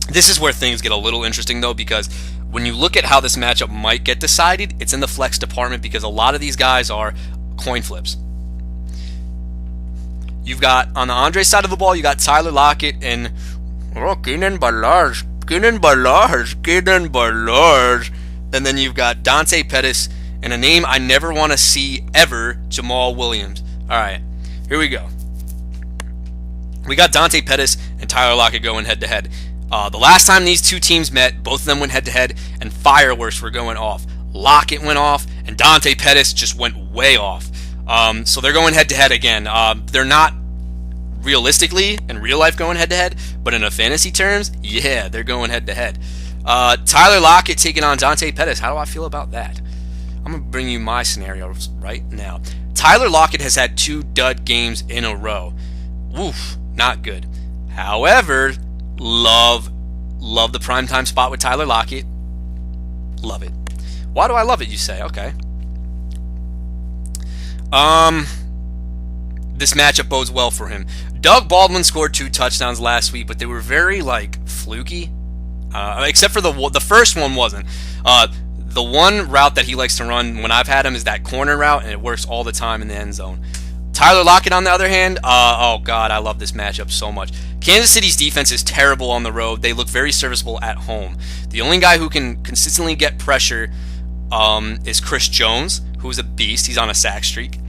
This is where things get a little interesting, though, because when you look at how this matchup might get decided, it's in the flex department because a lot of these guys are coin flips. You've got, on the Andre side of the ball, you got Tyler Lockett and Keenan Ballard. And then you've got Dante Pettis and a name I never want to see ever, Jamal Williams. All right, here we go. We got Dante Pettis and Tyler Lockett going head-to-head. The last time these two teams met, both of them went head-to-head, and fireworks were going off. Lockett went off, and Dante Pettis just went way off. So they're going head-to-head again. They're not realistically in real life going head-to-head, but in a fantasy terms, yeah, they're going head-to-head. Tyler Lockett taking on Dante Pettis. How do I feel about that? I'm going to bring you my scenarios right now. Tyler Lockett has had 2 dud games in a row. Oof, not good. However, love the primetime spot with Tyler Lockett. Love it. Why do I love it, you say? Okay. This matchup bodes well for him. Doug Baldwin scored 2 touchdowns last week, but they were very, fluky. Except for the first one wasn't. The one route that he likes to run when I've had him is that corner route, and it works all the time in the end zone. Tyler Lockett, on the other hand, oh God, I love this matchup so much. Kansas City's defense is terrible on the road. They look very serviceable at home. The only guy who can consistently get pressure is Chris Jones, who's a beast. He's on a sack streak.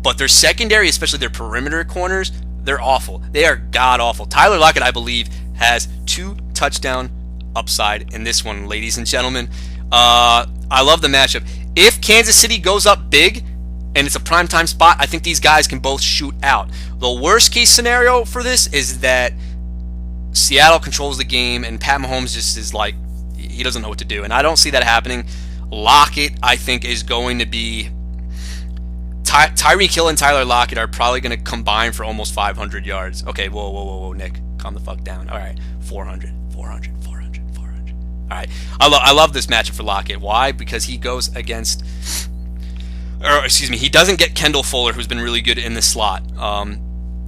But their secondary, especially their perimeter corners, they're awful. They are god-awful. Tyler Lockett, I believe, has 2 touchdown upside in this one, ladies and gentlemen. I love the matchup. If Kansas City goes up big and it's a primetime spot, I think these guys can both shoot out. The worst case scenario for this is that Seattle controls the game and Pat Mahomes just is like, he doesn't know what to do. And I don't see that happening. Lockett, I think, is going to be... Tyreek Hill and Tyler Lockett are probably going to combine for almost 500 yards. Okay, whoa, Nick. Calm the fuck down. All right, 400. All right, I love this matchup for Lockett. Why? Because he goes against... he doesn't get Kendall Fuller, who's been really good in the slot.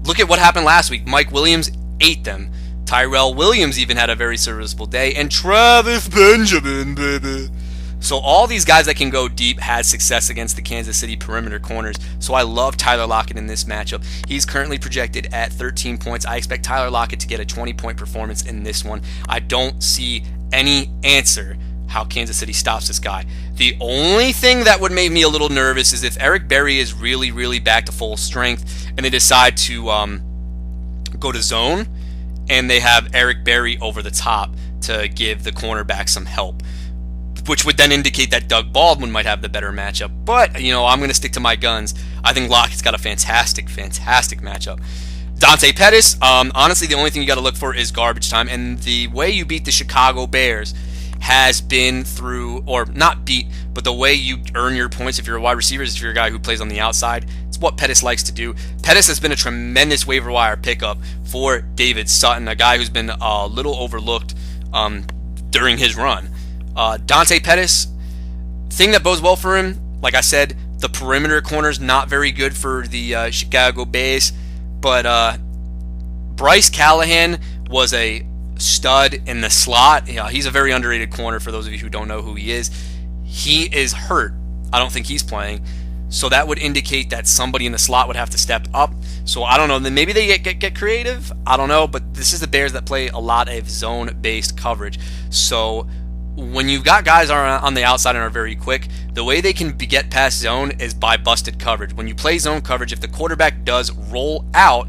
Look at what happened last week. Mike Williams ate them. Tyrell Williams even had a very serviceable day. And Travis Benjamin, baby. So all these guys that can go deep had success against the Kansas City perimeter corners. So I love Tyler Lockett in this matchup. He's currently projected at 13 points. I expect Tyler Lockett to get a 20-point performance in this one. I don't see any answer how Kansas City stops this guy. The only thing that would make me a little nervous is if Eric Berry is really, really back to full strength and they decide to go to zone and they have Eric Berry over the top to give the cornerback some help, which would then indicate that Doug Baldwin might have the better matchup. But, you know, I'm going to stick to my guns. I think Lockett's got a fantastic, fantastic matchup. Dante Pettis, honestly, the only thing you got to look for is garbage time. And the way you beat the Chicago Bears has been through, or not beat, but the way you earn your points if you're a wide receiver is if you're a guy who plays on the outside. It's what Pettis likes to do. Pettis has been a tremendous waiver wire pickup for Dre Vs Sutton, a guy who's been a little overlooked during his run. Dante Pettis, thing that bodes well for him, like I said, the perimeter corner's not very good for the Chicago Bears, but Bryce Callahan was a stud in the slot. Yeah, he's a very underrated corner for those of you who don't know who he is. He is hurt. I don't think he's playing. So that would indicate that somebody in the slot would have to step up. So I don't know. Then maybe they get creative. I don't know. But this is the Bears that play a lot of zone-based coverage. So when you've got guys on the outside and are very quick, the way they can get past zone is by busted coverage. When you play zone coverage, if the quarterback does roll out,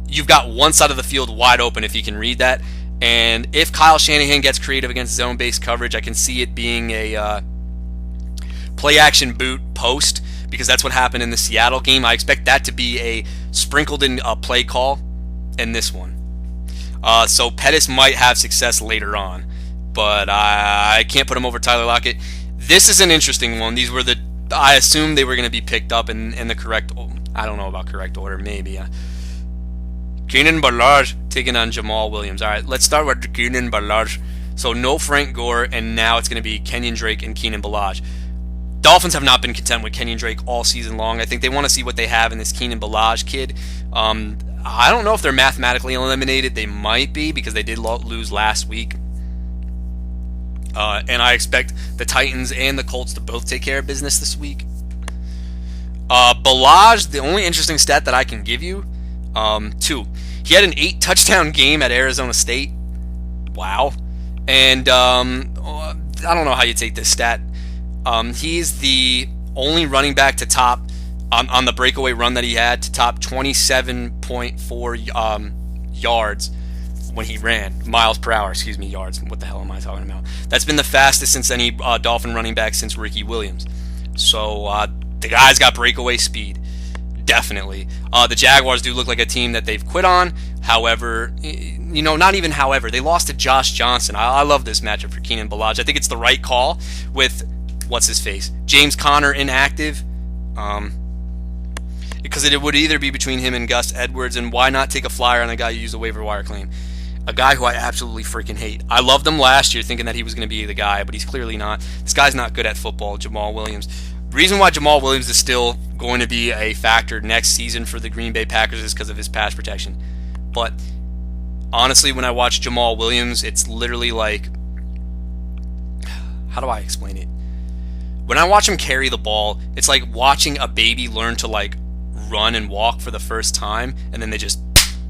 you've got one side of the field wide open if you can read that. And if Kyle Shanahan gets creative against zone-based coverage, I can see it being a play-action boot post, because that's what happened in the Seattle game. I expect that to be a sprinkled-in play call in this one. So Pettis might have success later on, but I can't put him over Tyler Lockett. This is an interesting one. These were I assumed they were going to be picked up in the correct, I don't know about correct order, maybe. Keenan Ballard taking on Jamal Williams. All right, let's start with Keenan Ballard. So no Frank Gore, and now it's going to be Kenyon Drake and Keenan Ballard. Dolphins have not been content with Kenyon Drake all season long. I think they want to see what they have in this Keenan Ballard kid. I don't know if they're mathematically eliminated. They might be, because they did lose last week. And I expect the Titans and the Colts to both take care of business this week. Ballard, the only interesting stat that I can give you, 2. He had an 8-touchdown game at Arizona State. Wow. And I don't know how you take this stat. He's the only running back to top, on the breakaway run that he had, to top 27.4 yards when he ran. Miles per hour, yards. What the hell am I talking about? That's been the fastest since any Dolphin running back since Ricky Williams. So the guy's got breakaway speed. Definitely. The Jaguars do look like a team that they've quit on. However, not even however. They lost to Josh Johnson. I love this matchup for Keenan Ballard. I think it's the right call with, what's-his-face? James Conner inactive. Because it would either be between him and Gus Edwards, and why not take a flyer on a guy who used a waiver wire claim? A guy who I absolutely freaking hate. I loved him last year thinking that he was going to be the guy, but he's clearly not. This guy's not good at football, Jamal Williams. The reason why Jamal Williams is still going to be a factor next season for the Green Bay Packers is because of his pass protection. But honestly, when I watch Jamal Williams, it's literally like, how do I explain it? When I watch him carry the ball, it's like watching a baby learn to run and walk for the first time, and then they just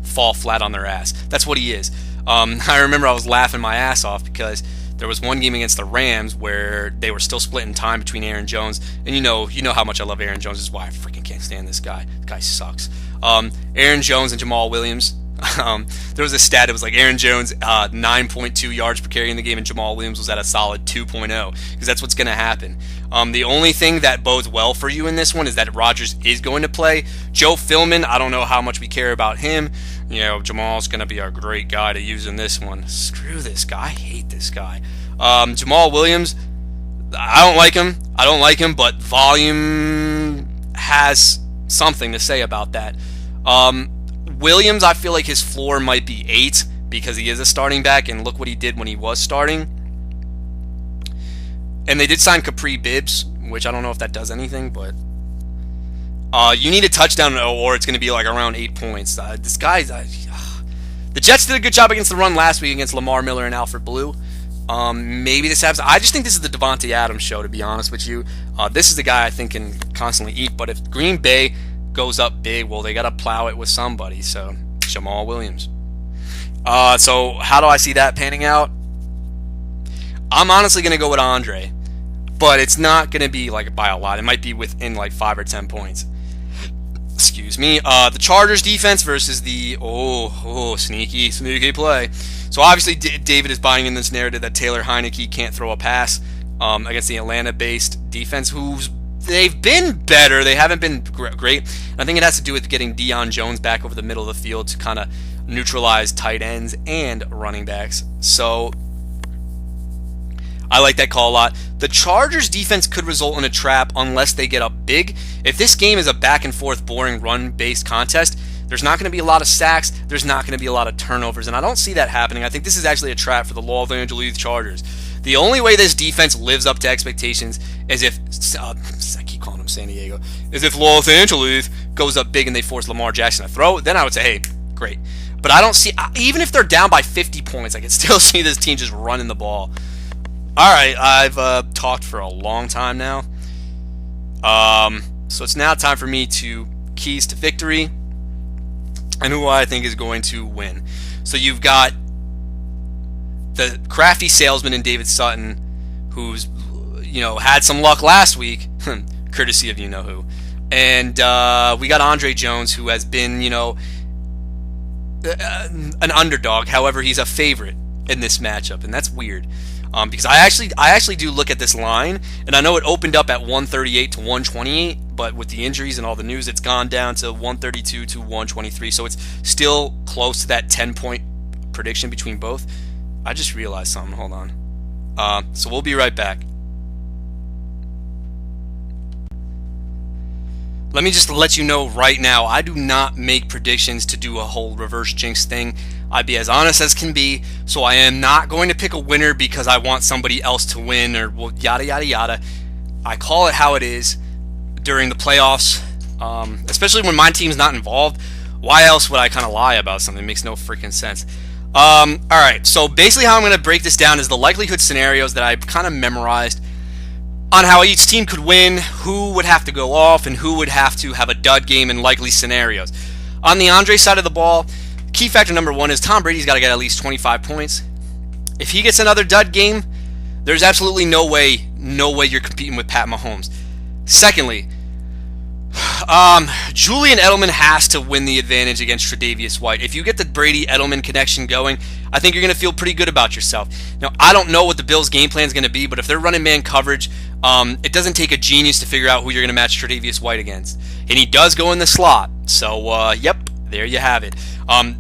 fall flat on their ass. That's what he is. I remember I was laughing my ass off because there was one game against the Rams where they were still splitting time between Aaron Jones, and you know how much I love Aaron Jones. This is why I freaking can't stand this guy. This guy sucks. Aaron Jones and Jamal Williams. There was a stat. It was like Aaron Jones 9.2 yards per carry in the game, and Jamal Williams was at a solid 2.0, because that's what's going to happen. The only thing that bodes well for you in this one is that Rodgers is going to play. Joe Philman, I don't know how much we care about him. Jamal's going to be our great guy to use in this one. Screw this guy. I hate this guy. Jamal Williams, I don't like him, but volume has something to say about that. Williams, I feel like his floor might be 8 because he is a starting back, and look what he did when he was starting. And they did sign Capri Bibbs, which I don't know if that does anything, but you need a touchdown or it's going to be around 8 points. This guy's... the Jets did a good job against the run last week against Lamar Miller and Alfred Blue. Maybe this happens. I just think this is the Devontae Adams show, to be honest with you. This is the guy I think can constantly eat, but if Green Bay goes up big, well, they got to plow it with somebody. So Jamal Williams. So how do I see that panning out? I'm honestly going to go with Andre, but it's not going to be like by a lot. It might be within like 5 or 10 points. Excuse me. The Chargers defense versus the sneaky play. So obviously David is buying in this narrative that Taylor Heineke can't throw a pass against the Atlanta-based defense, they've been better. They haven't been great. And I think it has to do with getting Deion Jones back over the middle of the field to kind of neutralize tight ends and running backs. So I like that call a lot. The Chargers defense could result in a trap unless they get up big. If this game is a back and forth, boring run-based contest, there's not going to be a lot of sacks. There's not going to be a lot of turnovers, and I don't see that happening. I think this is actually a trap for the Los Angeles Chargers. The only way this defense lives up to expectations is if I keep calling them San Diego, is if Los Angeles goes up big and they force Lamar Jackson to throw. Then I would say, hey, great. But I don't see, even if they're down by 50 points, I can still see this team just running the ball. All right, I've talked for a long time now. So it's now time for me to keys to victory and who I think is going to win. So you've got the crafty salesman in David Sutton, who's had some luck last week, courtesy of you-know-who. And we got Andre Jones, who has been, an underdog. However, he's a favorite in this matchup, and that's weird. Because I actually do look at this line, and I know it opened up at 138 to 128, but with the injuries and all the news, it's gone down to 132 to 123. So it's still close to that 10-point prediction between both. I just realized something. Hold on. So we'll be right back. Let me just let you know right now, I do not make predictions to do a whole reverse jinx thing. I'd be as honest as can be, so I am not going to pick a winner because I want somebody else to win or yada yada yada. I call it how it is during the playoffs, especially when my team's not involved. Why else would I kind of lie about something? It makes no freaking sense. Alright, so basically how I'm going to break this down is the likelihood scenarios that I kind of memorized on how each team could win, who would have to go off, and who would have to have a dud game in likely scenarios. On the Andre side of the ball, key factor number one is Tom Brady's got to get at least 25 points. If he gets another dud game, there's absolutely no way you're competing with Pat Mahomes. Secondly, Julian Edelman has to win the advantage against Tre'Davious White. If you get the Brady-Edelman connection going, I think you're going to feel pretty good about yourself. Now, I don't know what the Bills' game plan is going to be, but if they're running man coverage, it doesn't take a genius to figure out who you're going to match Tre'Davious White against. And he does go in the slot. So, yep, there you have it.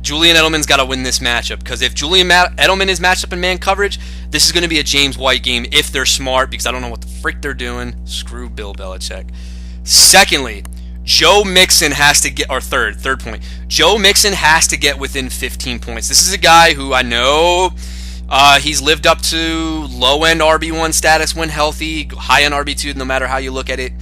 Julian Edelman's got to win this matchup, because if Julian Edelman is matched up in man coverage, this is going to be a James White game if they're smart, because I don't know what the frick they're doing. Screw Bill Belichick. Secondly, Joe Mixon has to get, or third point, Joe Mixon has to get within 15 points. This is a guy who I know he's lived up to low-end RB1 status when healthy, high-end RB2 no matter how you look at it.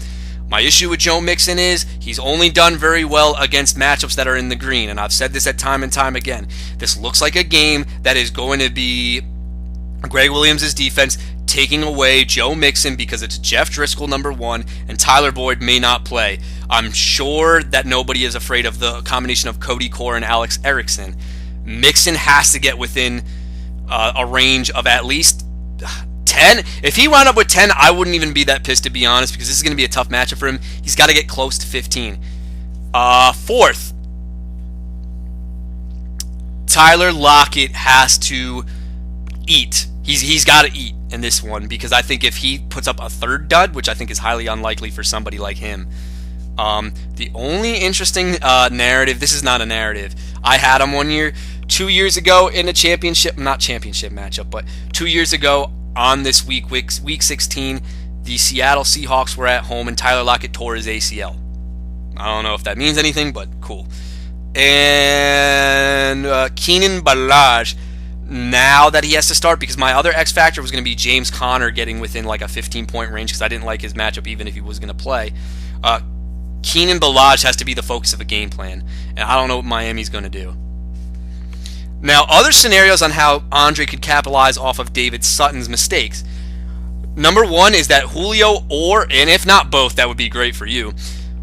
My issue with Joe Mixon is he's only done very well against matchups that are in the green, and I've said this at time and time again. This looks like a game that is going to be Greg Williams' defense taking away Joe Mixon because it's Jeff Driscoll, number one, and Tyler Boyd may not play. I'm sure that nobody is afraid of the combination of Cody Core and Alex Erickson. Mixon has to get within a range of at least 10. If he wound up with 10, I wouldn't even be that pissed, to be honest, because this is going to be a tough matchup for him. He's got to get close to 15. Fourth, Tyler Lockett has to eat. He's got to eat in this one, because I think if he puts up a third dud, which I think is highly unlikely for somebody like him. The only interesting narrative, this is not a narrative. I had him 1 year, 2 years ago in a not championship matchup, but 2 years ago on this week 16, the Seattle Seahawks were at home and Tyler Lockett tore his ACL. I don't know if that means anything, but cool. And Keenan Ballage, now that he has to start, because my other X factor was going to be James Conner getting within like a 15-point range, because I didn't like his matchup even if he was going to play. Keenan Ballage has to be the focus of a game plan, and I don't know what Miami's going to do. Now, other scenarios on how Andre could capitalize off of David Sutton's mistakes. Number one is that Julio and if not both, that would be great for you,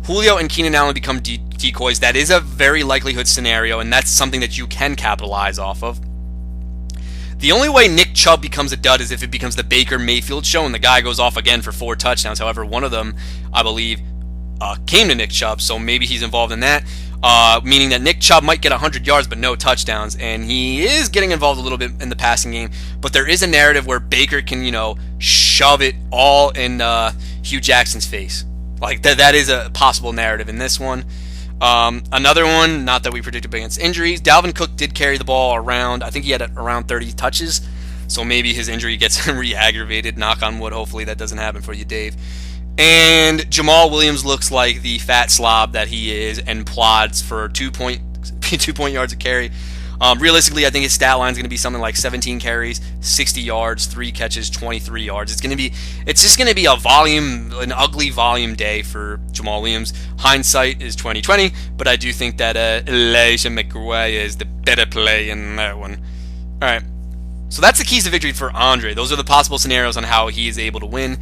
Julio and Keenan Allen become decoys. That is a very likelihood scenario, and that's something that you can capitalize off of. The only way Nick Chubb becomes a dud is if it becomes the Baker Mayfield show and the guy goes off again for 4 touchdowns. However, one of them, I believe, came to Nick Chubb, so maybe he's involved in that. Meaning that Nick Chubb might get 100 yards but no touchdowns, and he is getting involved a little bit in the passing game. But there is a narrative where Baker can, shove it all in Hugh Jackson's face. Like that is a possible narrative in this one. Another one, not that we predicted against injuries, Dalvin Cook did carry the ball around. I think he had around 30 touches, so maybe his injury gets re-aggravated. Knock on wood, hopefully that doesn't happen for you, Dave. And Jamal Williams looks like the fat slob that he is and plods for 2 point yards a carry. Realistically, I think his stat line is going to be something like 17 carries, 60 yards, 3 catches, 23 yards. It's just going to be an ugly volume day for Jamal Williams. Hindsight is 2020, but I do think that Elijah McGuire is the better play in that one. All right, so that's the keys to victory for Andre. Those are the possible scenarios on how he is able to win.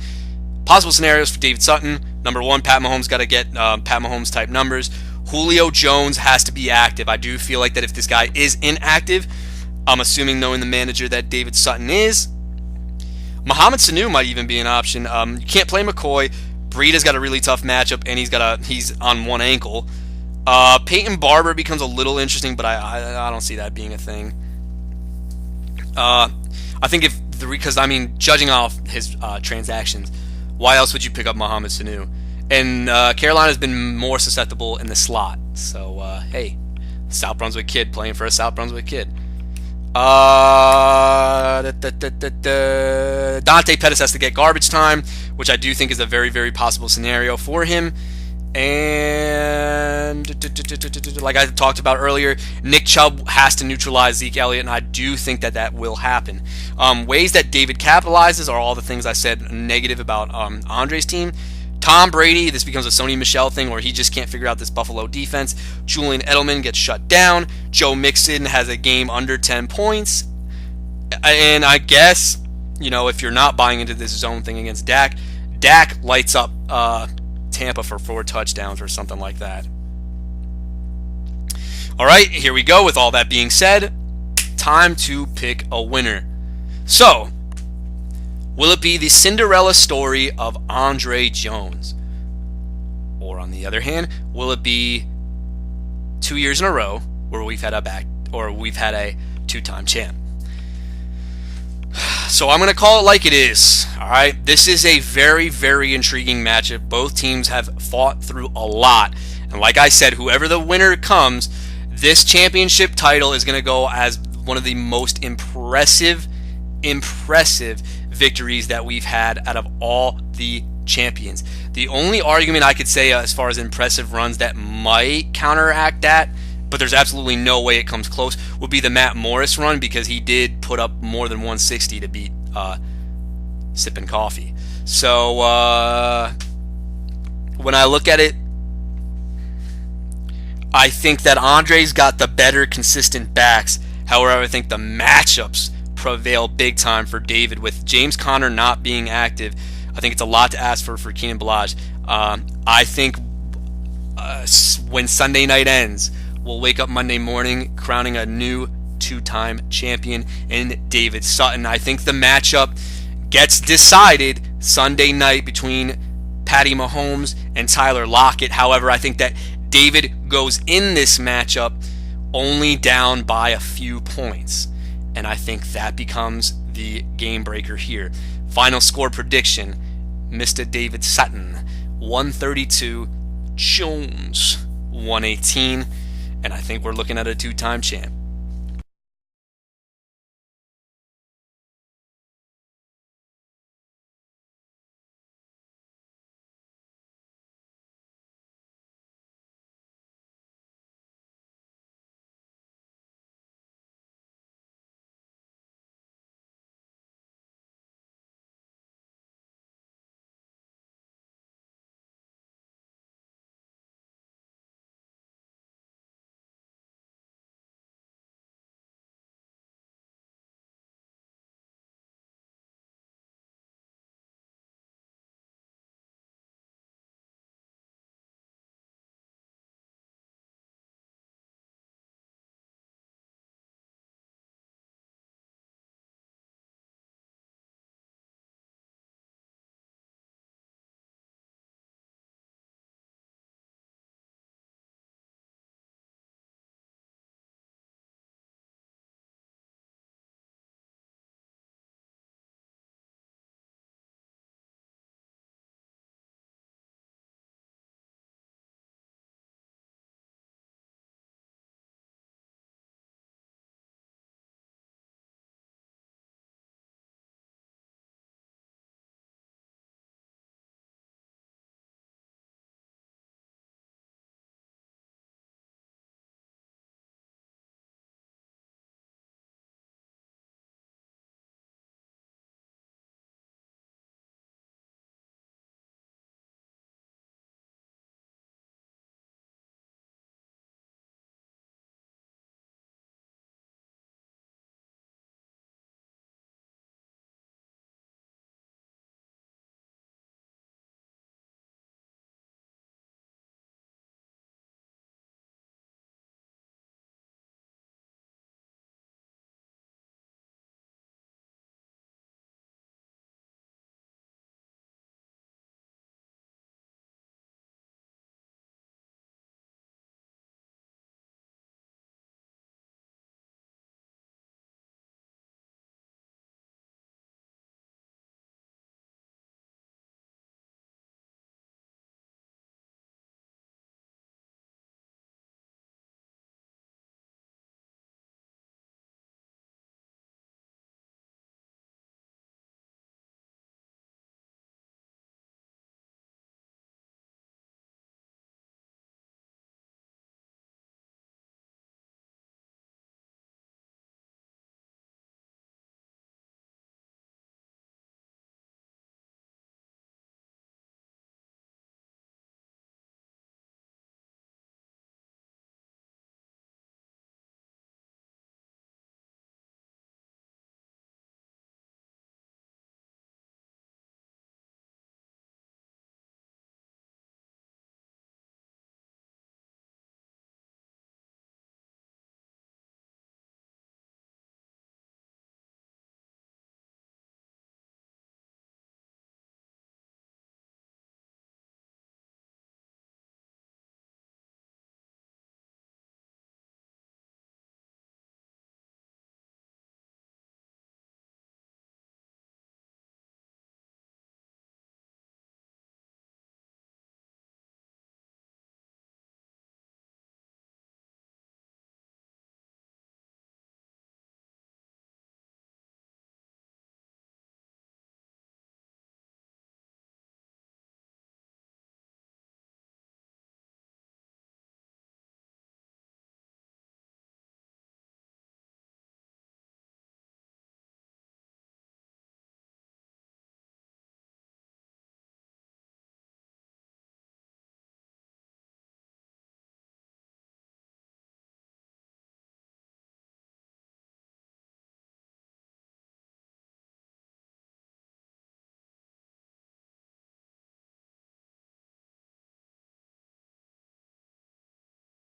Possible scenarios for David Sutton. Number 1, Pat Mahomes got to get Pat Mahomes type numbers. Julio Jones has to be active. I do feel like that if this guy is inactive, I'm assuming knowing the manager that David Sutton is, Mohamed Sanu might even be an option. You can't play McCoy. Breida's got a really tough matchup, and he's on one ankle. Peyton Barber becomes a little interesting, but I don't see that being a thing. I think judging off his transactions, why else would you pick up Mohamed Sanu? And Carolina's been more susceptible in the slot. So, hey, South Brunswick kid playing for a South Brunswick kid. Dante Pettis has to get garbage time, which I do think is a very, very possible scenario for him. And like I talked about earlier, Nick Chubb has to neutralize Zeke Elliott, and I do think that will happen. Ways that David capitalizes are all the things I said negative about Andre's team. Tom Brady, this becomes a Sony Michel thing where he just can't figure out this Buffalo defense. Julian Edelman gets shut down. Joe Mixon has a game under 10 points. And I guess, if you're not buying into this zone thing against Dak lights up Tampa for 4 touchdowns or something like that. All right, here we go. With all that being said, time to pick a winner. So, will it be the Cinderella story of Andre Jones? Or on the other hand, will it be 2 years in a row where we've had a 2-time champ? So I'm going to call it like it is. All right, this is a very, very intriguing matchup. Both teams have fought through a lot. And like I said, whoever the winner comes, this championship title is going to go as one of the most impressive victories that we've had out of all the champions. The only argument I could say as far as impressive runs that might counteract that, but there's absolutely no way it comes close, would be the Matt Morris run, because he did put up more than 160 to beat Sippin' Coffee. So when I look at it, I think that Andre's got the better consistent backs. However, I think the matchups prevail big time for David. With James Conner not being active, I think it's a lot to ask for Keenan Ballage. I think when Sunday night ends, we'll wake up Monday morning crowning a new 2-time champion in David Sutton. I think the matchup gets decided Sunday night between Patty Mahomes and Tyler Lockett. However, I think that David goes in this matchup only down by a few points. And I think that becomes the game breaker here. Final score prediction, Mr. David Sutton, 132, Jones, 118. And I think we're looking at a 2-time champ.